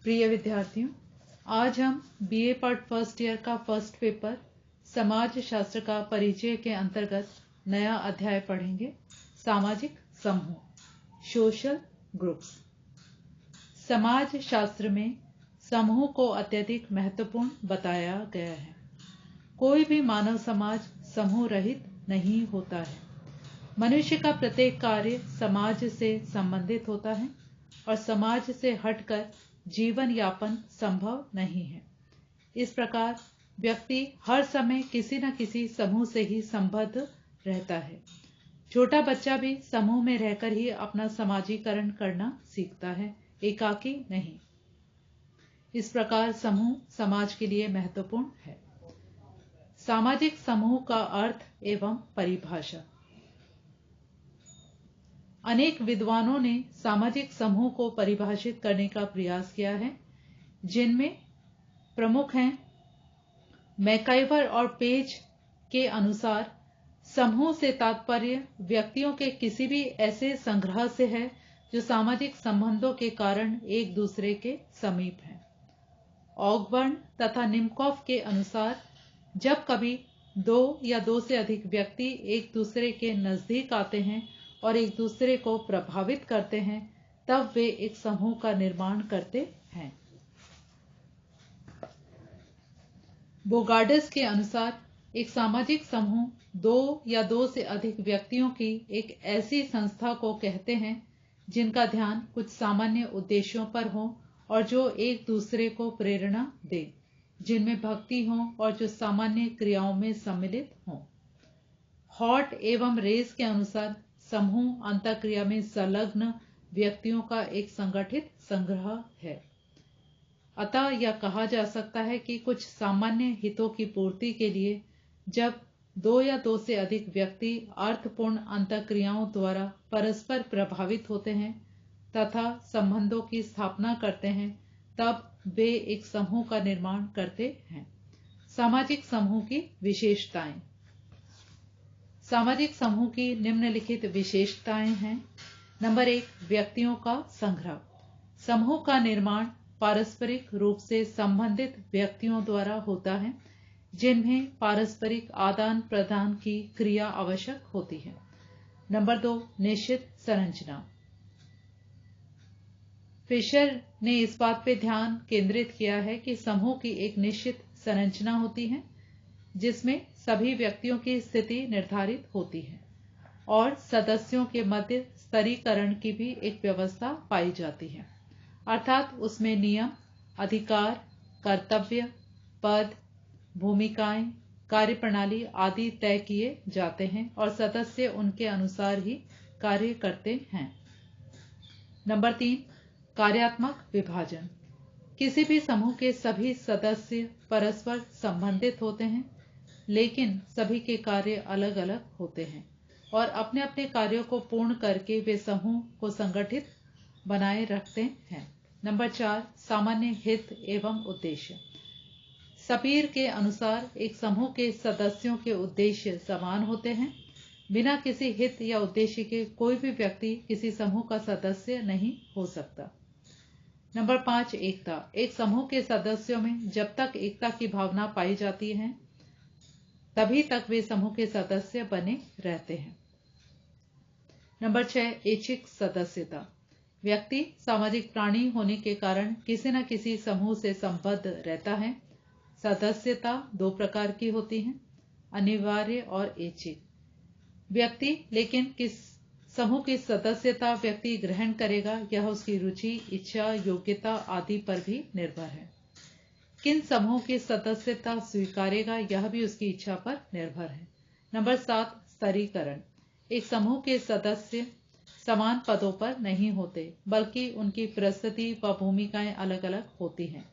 प्रिय विद्यार्थियों, आज हम बीए पार्ट फर्स्ट ईयर का फर्स्ट पेपर समाज शास्त्र का परिचय के अंतर्गत नया अध्याय पढ़ेंगे। सामाजिक समूह, सोशल ग्रुप्स। समाज शास्त्र में समूह को अत्यधिक महत्वपूर्ण बताया गया है। कोई भी मानव समाज समूह रहित नहीं होता है। मनुष्य का प्रत्येक कार्य समाज से संबंधित होता है और समाज से हटकर जीवन यापन संभव नहीं है। इस प्रकार व्यक्ति हर समय किसी न किसी समूह से ही संबद्ध रहता है। छोटा बच्चा भी समूह में रहकर ही अपना समाजीकरण करना सीखता है, एकाकी नहीं। इस प्रकार समूह समाज के लिए महत्वपूर्ण है। सामाजिक समूह का अर्थ एवं परिभाषा। अनेक विद्वानों ने सामाजिक समूह को परिभाषित करने का प्रयास किया है, जिनमें प्रमुख हैं मैकाइवर और पेज के अनुसार समूह से तात्पर्य व्यक्तियों के किसी भी ऐसे संग्रह से है जो सामाजिक संबंधों के कारण एक दूसरे के समीप हैं। ऑगबर्न तथा निमकॉफ के अनुसार जब कभी दो या दो से अधिक व्यक्ति एक दूसरे के नजदीक आते हैं और एक दूसरे को प्रभावित करते हैं, तब वे एक समूह का निर्माण करते हैं। बोगार्डस के अनुसार एक सामाजिक समूह दो या दो से अधिक व्यक्तियों की एक ऐसी संस्था को कहते हैं जिनका ध्यान कुछ सामान्य उद्देश्यों पर हो और जो एक दूसरे को प्रेरणा दे, जिनमें भक्ति हो और जो सामान्य क्रियाओं में सम्मिलित हो। हॉट एवं रेस के अनुसार समूह अंतःक्रिया में संलग्न व्यक्तियों का एक संगठित संग्रह है। अतः यह कहा जा सकता है कि कुछ सामान्य हितों की पूर्ति के लिए जब दो या दो से अधिक व्यक्ति अर्थपूर्ण अंतःक्रियाओं द्वारा परस्पर प्रभावित होते हैं तथा संबंधों की स्थापना करते हैं, तब वे एक समूह का निर्माण करते हैं। सामाजिक समूह की विशेषताएं। सामाजिक समूह की निम्नलिखित विशेषताएं हैं। नंबर 1, व्यक्तियों का संग्रह। समूह का निर्माण पारस्परिक रूप से संबंधित व्यक्तियों द्वारा होता है, जिनमें पारस्परिक आदान प्रदान की क्रिया आवश्यक होती है। नंबर 2, निश्चित संरचना। फिशर ने इस बात पर ध्यान केंद्रित किया है कि समूह की एक निश्चित संरचना होती है जिसमें सभी व्यक्तियों की स्थिति निर्धारित होती है और सदस्यों के मध्य स्तरीकरण की भी एक व्यवस्था पाई जाती है। अर्थात उसमें नियम, अधिकार, कर्तव्य, पद, भूमिकाएं, कार्यप्रणाली आदि तय किए जाते हैं और सदस्य उनके अनुसार ही कार्य करते हैं। नंबर 3, कार्यात्मक विभाजन। किसी भी समूह के सभी सदस्य परस्पर संबंधित होते हैं, लेकिन सभी के कार्य अलग अलग होते हैं और अपने अपने कार्यों को पूर्ण करके वे समूह को संगठित बनाए रखते हैं। नंबर 4, सामान्य हित एवं उद्देश्य। सपीर के अनुसार एक समूह के सदस्यों के उद्देश्य समान होते हैं। बिना किसी हित या उद्देश्य के कोई भी व्यक्ति किसी समूह का सदस्य नहीं हो सकता। नंबर 5, एकता। एक समूह के सदस्यों में जब तक एकता की भावना पाई जाती है, तभी तक वे समूह के सदस्य बने रहते हैं। नंबर 6, ऐच्छिक सदस्यता। व्यक्ति सामाजिक प्राणी होने के कारण किसी न किसी समूह से संबद्ध रहता है। सदस्यता 2 प्रकार की होती है, अनिवार्य और ऐच्छिक। व्यक्ति लेकिन किस समूह की सदस्यता व्यक्ति ग्रहण करेगा, यह उसकी रुचि, इच्छा, योग्यता आदि पर भी निर्भर है। किन समूह की सदस्यता स्वीकारेगा, यह भी उसकी इच्छा पर निर्भर है। नंबर 7, स्तरीकरण। एक समूह के सदस्य समान पदों पर नहीं होते, बल्कि उनकी परिस्थिति व भूमिकाएं अलग अलग होती हैं।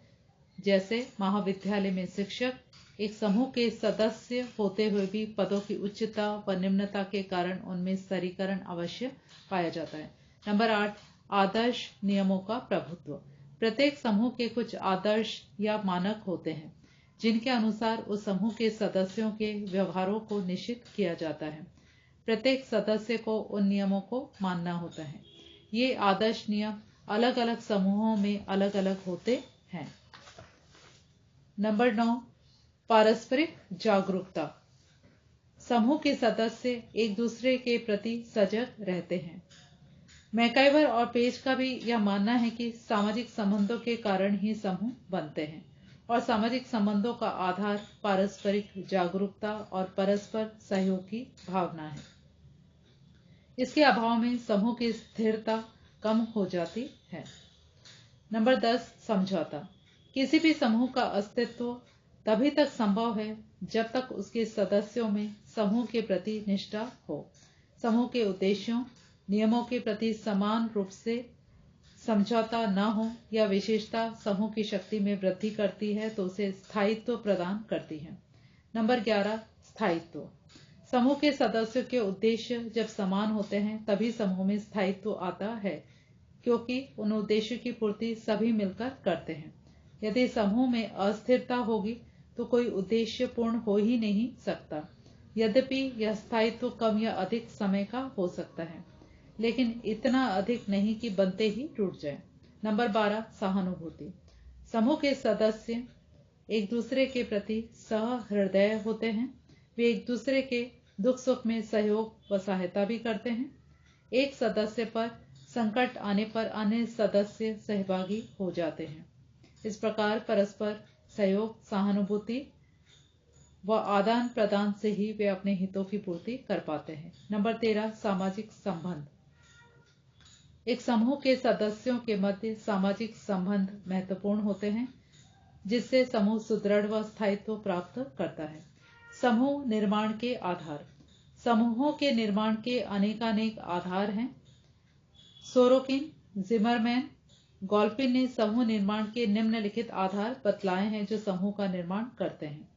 जैसे महाविद्यालय में शिक्षक एक समूह के सदस्य होते हुए भी पदों की उच्चता व निम्नता के कारण उनमें स्तरीकरण अवश्य पाया जाता है। नंबर 8, आदर्श नियमों का प्रभुत्व। प्रत्येक समूह के कुछ आदर्श या मानक होते हैं, जिनके अनुसार उस समूह के सदस्यों के व्यवहारों को निश्चित किया जाता है। प्रत्येक सदस्य को उन नियमों को मानना होता है। ये आदर्श नियम अलग अलग समूहों में अलग अलग होते हैं। नंबर 9, पारस्परिक जागरूकता। समूह के सदस्य एक दूसरे के प्रति सजग रहते हैं। मैकाइवर और पेज का भी यह मानना है कि सामाजिक संबंधों के कारण ही समूह बनते हैं और सामाजिक संबंधों का आधार पारस्परिक जागरूकता और परस्पर सहयोग की भावना है। इसके अभाव में समूह की स्थिरता कम हो जाती है। नंबर 10, समझौता। किसी भी समूह का अस्तित्व तभी तक संभव है जब तक उसके सदस्यों में समूह के प्रति निष्ठा हो। समूह के उद्देश्यों, नियमों के प्रति समान रूप से समझौता न हो या विशेषता समूह की शक्ति में वृद्धि करती है तो उसे स्थायित्व प्रदान करती है। नंबर 11, स्थायित्व। समूह के सदस्यों के उद्देश्य जब समान होते हैं तभी समूह में स्थायित्व आता है, क्योंकि उन उद्देश्यों की पूर्ति सभी मिलकर करते हैं। यदि समूह में अस्थिरता होगी तो कोई उद्देश्य पूर्ण हो ही नहीं सकता। यद्यपि यह स्थायित्व कम या अधिक समय का हो सकता है, लेकिन इतना अधिक नहीं कि बनते ही टूट जाए। नंबर 12, सहानुभूति। समूह के सदस्य एक दूसरे के प्रति सहृदय होते हैं। वे एक दूसरे के दुख सुख में सहयोग व सहायता भी करते हैं। एक सदस्य पर संकट आने पर अन्य सदस्य सहभागी हो जाते हैं। इस प्रकार परस्पर सहयोग, सहानुभूति व आदान प्रदान से ही वे अपने हितों की पूर्ति कर पाते हैं। नंबर 13, सामाजिक संबंध। एक समूह के सदस्यों के मध्य सामाजिक संबंध महत्वपूर्ण होते हैं, जिससे समूह सुदृढ़ व स्थायित्व प्राप्त करता है। समूह निर्माण के आधार। समूहों के निर्माण के अनेकानेक आधार हैं। सोरोकिन, जिमरमैन, गॉल्पिन ने समूह निर्माण के निम्नलिखित आधार बतलाए हैं जो समूह का निर्माण करते हैं।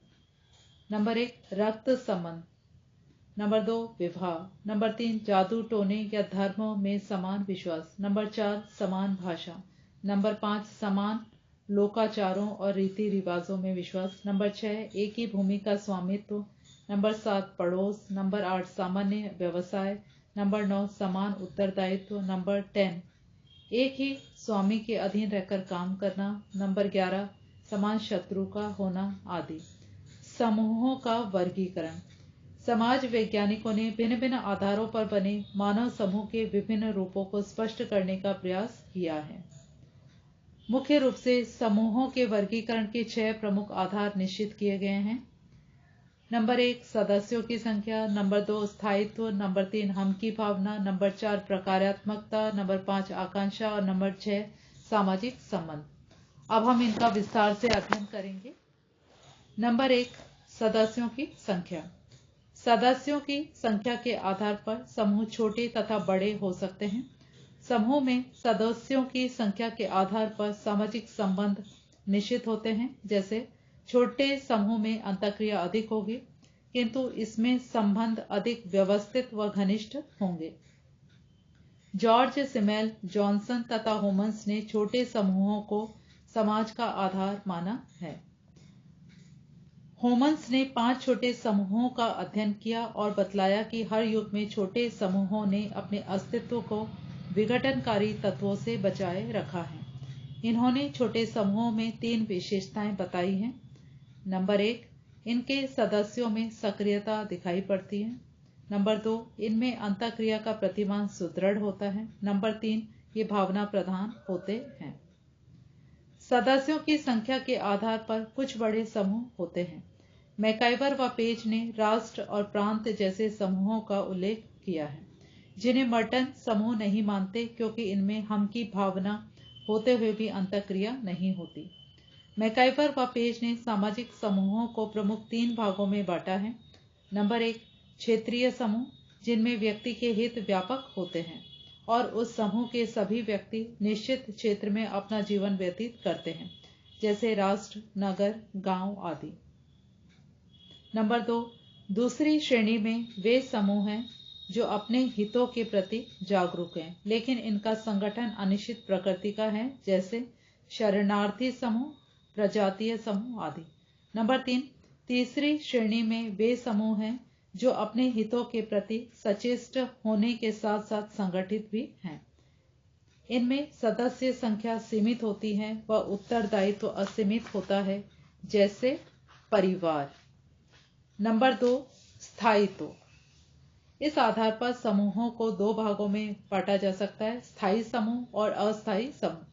नंबर 1, रक्त संबंध। नंबर 2, विवाह। नंबर 3, जादू टोने या धर्म में समान विश्वास। नंबर 4, समान भाषा। नंबर 5, समान लोकाचारों और रीति रिवाजों में विश्वास। नंबर 6, एक ही भूमि का स्वामित्व। नंबर 7, पड़ोस। नंबर 8, सामान्य व्यवसाय। नंबर 9, समान उत्तरदायित्व। नंबर 10, एक ही स्वामी के अधीन रहकर काम करना। नंबर 11, समान शत्रु का होना आदि। समूहों का वर्गीकरण। समाज वैज्ञानिकों ने भिन्न भिन्न आधारों पर बने मानव समूह के विभिन्न रूपों को स्पष्ट करने का प्रयास किया है। मुख्य रूप से समूहों के वर्गीकरण के 6 प्रमुख आधार निश्चित किए गए हैं। नंबर 1, सदस्यों की संख्या। नंबर 2, स्थायित्व। नंबर 3, हम की भावना। नंबर 4, प्रकार्यात्मकता। नंबर 5, आकांक्षा और नंबर 6, सामाजिक संबंध। अब हम इनका विस्तार से अध्ययन करेंगे। नंबर 1, सदस्यों की संख्या। सदस्यों की संख्या के आधार पर समूह छोटे तथा बड़े हो सकते हैं। समूह में सदस्यों की संख्या के आधार पर सामाजिक संबंध निश्चित होते हैं। जैसे छोटे समूह में अंतःक्रिया अधिक होगी, किंतु इसमें संबंध अधिक व्यवस्थित व घनिष्ठ होंगे। जॉर्ज सिमेल, जॉनसन तथा होमन्स ने छोटे समूहों को समाज का आधार माना है। होमन्स ने 5 छोटे समूहों का अध्ययन किया और बतलाया कि हर युग में छोटे समूहों ने अपने अस्तित्व को विघटनकारी तत्वों से बचाए रखा है। इन्होंने छोटे समूहों में 3 विशेषताएं बताई हैं। नंबर 1, इनके सदस्यों में सक्रियता दिखाई पड़ती है। नंबर 2, इनमें अंतःक्रिया का प्रतिमान सुदृढ़ होता है। नंबर 3, ये भावना प्रधान होते हैं। सदस्यों की संख्या के आधार पर कुछ बड़े समूह होते हैं। मैकाइवर व पेज ने राष्ट्र और प्रांत जैसे समूहों का उल्लेख किया है, जिन्हें मर्टन समूह नहीं मानते क्योंकि इनमें हम की भावना होते हुए भी अंतःक्रिया नहीं होती। मैकाइवर व पेज ने सामाजिक समूहों को प्रमुख 3 भागों में बांटा है। नंबर 1, क्षेत्रीय समूह, जिनमें व्यक्ति के हित व्यापक होते हैं और उस समूह के सभी व्यक्ति निश्चित क्षेत्र में अपना जीवन व्यतीत करते हैं, जैसे राष्ट्र, नगर, गांव आदि। नंबर 2, दूसरी श्रेणी में वे समूह हैं जो अपने हितों के प्रति जागरूक हैं, लेकिन इनका संगठन अनिश्चित प्रकृति का है, जैसे शरणार्थी समूह, प्रजातीय समूह आदि। नंबर 3, तीसरी श्रेणी में वे समूह हैं जो अपने हितों के प्रति सचेष्ट होने के साथ साथ संगठित भी हैं। इनमें सदस्य संख्या सीमित होती है व उत्तरदायित्व असीमित होता है, जैसे परिवार। नंबर 2, स्थायित्व। इस आधार पर समूहों को दो भागों में बांटा जा सकता है, स्थायी समूह और अस्थायी समूह।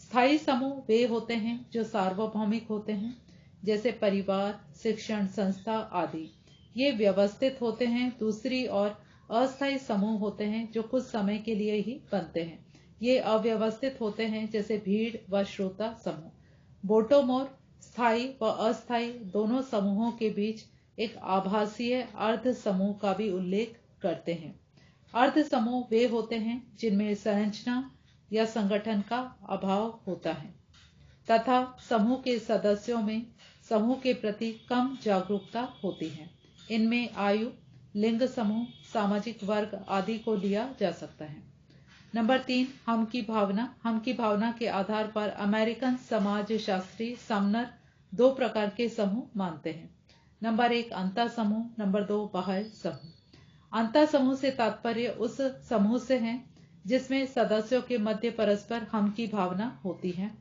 स्थायी समूह वे होते हैं जो सार्वभौमिक होते हैं, जैसे परिवार, शिक्षण संस्था आदि। ये व्यवस्थित होते हैं। दूसरी ओर अस्थायी समूह होते हैं जो कुछ समय के लिए ही बनते हैं। ये अव्यवस्थित होते हैं, जैसे भीड़ व श्रोता समूह। बोटोमोर स्थायी व अस्थायी दोनों समूहों के बीच एक आभासीय अर्ध समूह का भी उल्लेख करते हैं। अर्ध समूह वे होते हैं जिनमें संरचना या संगठन का अभाव होता है तथा समूह के सदस्यों में समूह के प्रति कम जागरूकता होती है। इनमें आयु, लिंग समूह, सामाजिक वर्ग आदि को लिया जा सकता है। नंबर 3, हम की भावना। हम की भावना के आधार पर अमेरिकन समाजशास्त्री समनर दो प्रकार के समूह मानते हैं। नंबर 1, अंतर समूह। नंबर 2, बाह्य समूह। अंतर समूह से तात्पर्य उस समूह से है जिसमें सदस्यों के मध्य परस्पर हम की भावना होती है,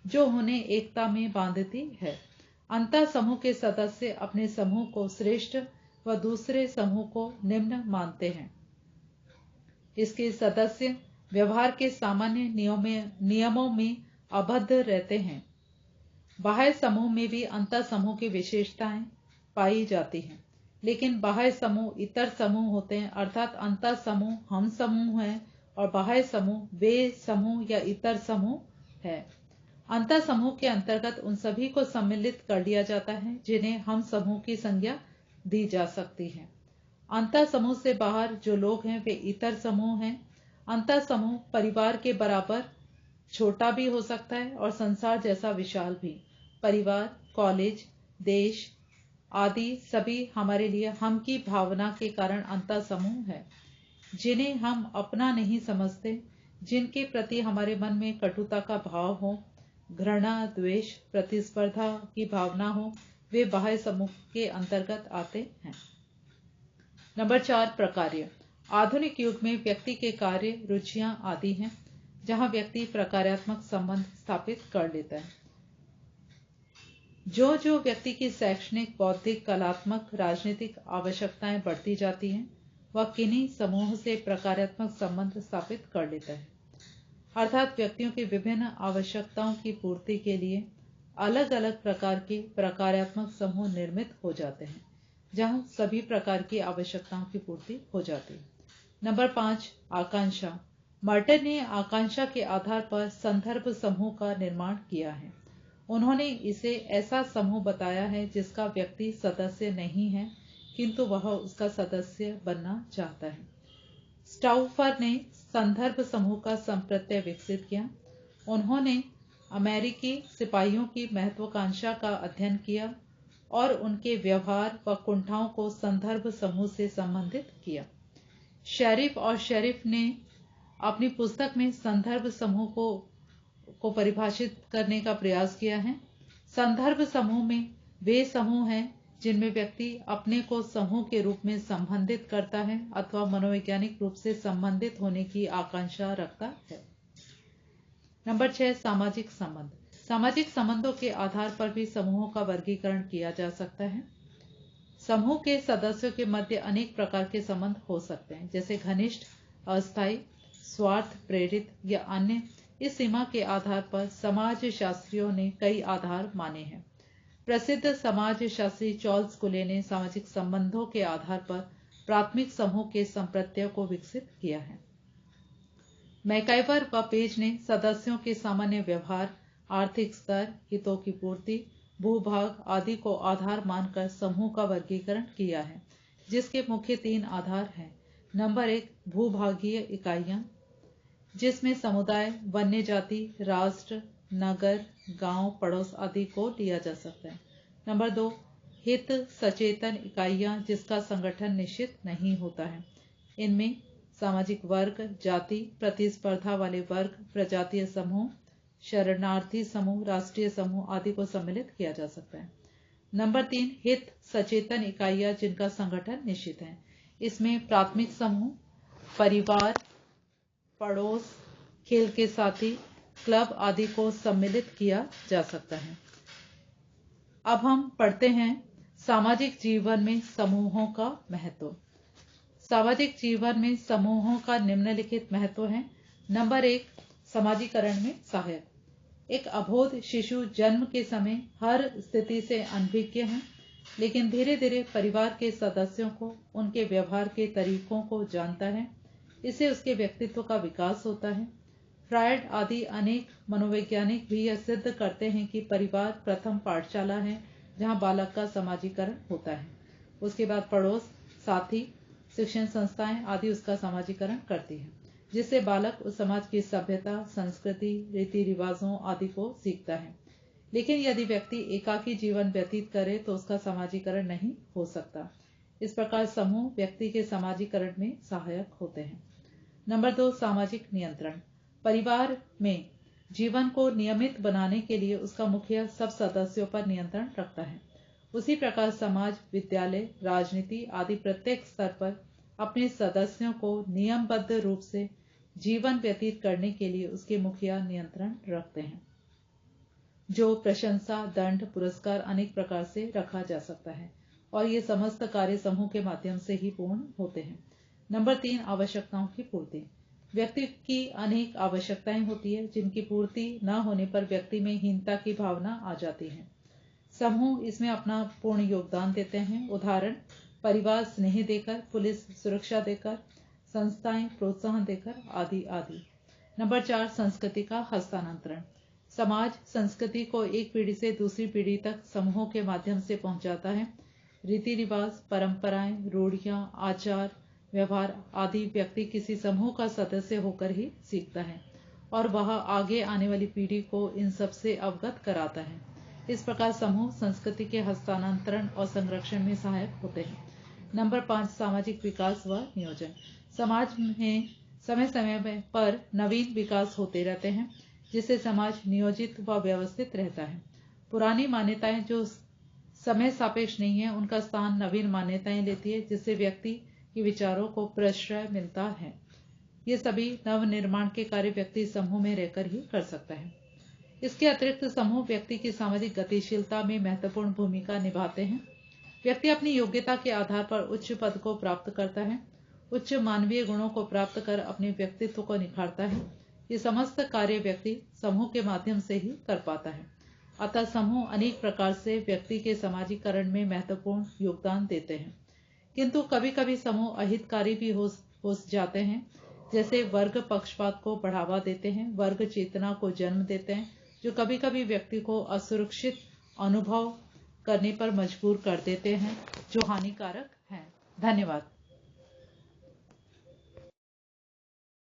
जो उन्हें एकता में बांधती है। अंतर समूह के सदस्य अपने समूह को श्रेष्ठ व दूसरे समूह को निम्न मानते हैं। इसके सदस्य व्यवहार के सामान्य नियमों में आबद्ध रहते हैं। बाह्य समूह में भी अंतर समूह की विशेषताएं पाई जाती हैं, लेकिन बाह्य समूह इतर समूह होते हैं, अर्थात अंतर समूह हम समूह हैं और बाह्य समूह वे समूह या इतर समूह है। अंतर समूह के अंतर्गत उन सभी को सम्मिलित कर लिया जाता है जिन्हें हम समूह की संज्ञा दी जा सकती है। अंतर समूह से बाहर जो लोग हैं वे इतर समूह हैं। अंतर समूह परिवार के बराबर छोटा भी हो सकता है और संसार जैसा विशाल भी। परिवार, कॉलेज, देश आदि सभी हमारे लिए हम की भावना के कारण अंतर समूह है, जिन्हें हम अपना नहीं समझते, जिनके प्रति हमारे मन में कटुता का भाव हो, घृणा, द्वेष, प्रतिस्पर्धा की भावना हो, वे बाह्य समूह के अंतर्गत आते हैं। नंबर 4, प्रकार्य। आधुनिक युग में व्यक्ति के कार्य, रुचियां आदि हैं, जहां व्यक्ति प्रकार्यात्मक संबंध स्थापित कर लेता है। जो व्यक्ति की शैक्षणिक, बौद्धिक, कलात्मक, राजनीतिक आवश्यकताएं बढ़ती जाती हैं, वह किन्हीं समूह से प्रकार्यात्मक संबंध स्थापित कर लेता है। अर्थात व्यक्तियों की विभिन्न आवश्यकताओं की पूर्ति के लिए अलग अलग प्रकार के प्रकार्यात्मक समूह निर्मित हो जाते हैं, जहां सभी प्रकार की आवश्यकताओं की पूर्ति हो जाती है। नंबर 5, आकांक्षा। मर्टन ने आकांक्षा के आधार पर संदर्भ समूह का निर्माण किया है। उन्होंने इसे ऐसा समूह बताया है जिसका व्यक्ति सदस्य नहीं है, किंतु वह उसका सदस्य बनना चाहता है। स्टाउफर ने संदर्भ समूह का संप्रत्यय विकसित किया। उन्होंने अमेरिकी सिपाहियों की महत्वाकांक्षा का अध्ययन किया और उनके व्यवहार व कुंठाओं को संदर्भ समूह से संबंधित किया। शेरिफ और शेरिफ ने अपनी पुस्तक में संदर्भ समूह को परिभाषित करने का प्रयास किया है। संदर्भ समूह में वे समूह हैं जिनमें व्यक्ति अपने को समूह के रूप में संबंधित करता है अथवा मनोवैज्ञानिक रूप से संबंधित होने की आकांक्षा रखता है। नंबर 6, सामाजिक संबंध। सामाजिक संबंधों के आधार पर भी समूहों का वर्गीकरण किया जा सकता है। समूह के सदस्यों के मध्य अनेक प्रकार के संबंध हो सकते हैं, जैसे घनिष्ठ, अस्थायी, स्वार्थ प्रेरित या अन्य। इस सीमा के आधार पर समाजशास्त्रियों ने कई आधार माने हैं। प्रसिद्ध समाजशास्त्री चार्ल्स कुले ने सामाजिक संबंधों के आधार पर प्राथमिक समूह के संप्रत्यय को विकसित किया है। मैकाइवर व पेज ने सदस्यों के सामान्य व्यवहार, आर्थिक स्तर, हितों की पूर्ति, भूभाग आदि को आधार मानकर समूह का वर्गीकरण किया है, जिसके मुख्य 3 आधार हैं। नंबर 1, भूभागीय इकाइयां, जिसमें समुदाय, वन्य जाति, राष्ट्र, नगर, गांव, पड़ोस आदि को लिया जा सकता है। नंबर 2, हित सचेतन इकाइयां, जिसका संगठन निश्चित नहीं होता है। इनमें सामाजिक वर्ग, जाति, प्रतिस्पर्धा वाले वर्ग, प्रजातीय समूह, शरणार्थी समूह, राष्ट्रीय समूह आदि को सम्मिलित किया जा सकता है। नंबर 3, हित सचेतन इकाइयां, जिनका संगठन निश्चित है। इसमें प्राथमिक समूह, परिवार, पड़ोस, खेल के साथी, क्लब आदि को सम्मिलित किया जा सकता है। अब हम पढ़ते हैं सामाजिक जीवन में समूहों का महत्व। सामाजिक जीवन में समूहों का निम्नलिखित महत्व है। नंबर 1, समाजीकरण में सहायक। एक अबोध शिशु जन्म के समय हर स्थिति से अनभिज्ञ है, लेकिन धीरे धीरे परिवार के सदस्यों को उनके व्यवहार के तरीकों को जानता है। इससे उसके व्यक्तित्व का विकास होता है। फ्रायड आदि अनेक मनोवैज्ञानिक भी यह सिद्ध करते हैं कि परिवार प्रथम पाठशाला है जहां बालक का समाजीकरण होता है। उसके बाद पड़ोस, साथी, शिक्षण संस्थाएं आदि उसका समाजीकरण करती है, जिससे बालक उस समाज की सभ्यता, संस्कृति, रीति रिवाजों आदि को सीखता है। लेकिन यदि व्यक्ति एकाकी जीवन व्यतीत करे तो उसका समाजीकरण नहीं हो सकता। इस प्रकार समूह व्यक्ति के समाजीकरण में सहायक होते हैं। नंबर 2, सामाजिक नियंत्रण। परिवार में जीवन को नियमित बनाने के लिए उसका मुखिया सब सदस्यों पर नियंत्रण रखता है। उसी प्रकार समाज, विद्यालय, राजनीति आदि प्रत्येक स्तर पर अपने सदस्यों को नियमबद्ध रूप से जीवन व्यतीत करने के लिए उसके मुखिया नियंत्रण रखते हैं, जो प्रशंसा, दंड, पुरस्कार अनेक प्रकार से रखा जा सकता है, और ये समस्त कार्य समूह के माध्यम से ही पूर्ण होते हैं। नंबर 3, आवश्यकताओं की पूर्ति। व्यक्ति की अनेक आवश्यकताएं होती है, जिनकी पूर्ति न होने पर व्यक्ति में हीनता की भावना आ जाती है। समूह इसमें अपना पूर्ण योगदान देते हैं। उदाहरण, परिवार स्नेह देकर, पुलिस सुरक्षा देकर, संस्थाएं प्रोत्साहन देकर आदि आदि। नंबर 4, संस्कृति का हस्तांतरण। समाज संस्कृति को एक पीढ़ी से दूसरी पीढ़ी तक समूहों के माध्यम से पहुंचाता है। रीति रिवाज, परंपराएं, रूढ़ियां, आचार व्यवहार आदि व्यक्ति किसी समूह का सदस्य होकर ही सीखता है, और वह आगे आने वाली पीढ़ी को इन सब से अवगत कराता है। इस प्रकार समूह संस्कृति के हस्तांतरण और संरक्षण में सहायक होते हैं। नंबर 5, सामाजिक विकास व नियोजन। समाज में समय समय पर नवीन विकास होते रहते हैं, जिससे समाज नियोजित व व्यवस्थित रहता है। पुरानी मान्यताएं जो समय सापेक्ष नहीं है, उनका स्थान नवीन मान्यताएं लेती है, जिससे व्यक्ति के विचारों को प्रश्रय मिलता है। ये सभी नव निर्माण के कार्य व्यक्ति समूह में रहकर ही कर सकता है। इसके अतिरिक्त समूह व्यक्ति की सामाजिक गतिशीलता में महत्वपूर्ण भूमिका निभाते हैं। व्यक्ति अपनी योग्यता के आधार पर उच्च पद को प्राप्त करता है, उच्च मानवीय गुणों को प्राप्त कर अपने व्यक्तित्व को निखारता है। ये समस्त कार्य व्यक्ति समूह के माध्यम से ही कर पाता है। अतः समूह अनेक प्रकार से व्यक्ति के समाजीकरण में महत्वपूर्ण योगदान देते हैं, किंतु कभी कभी समूह अहितकारी भी हो जाते हैं, जैसे वर्ग पक्षपात को बढ़ावा देते हैं, वर्ग चेतना को जन्म देते हैं, जो कभी कभी व्यक्ति को असुरक्षित अनुभव करने पर मजबूर कर देते हैं, जो हानिकारक हैं। धन्यवाद।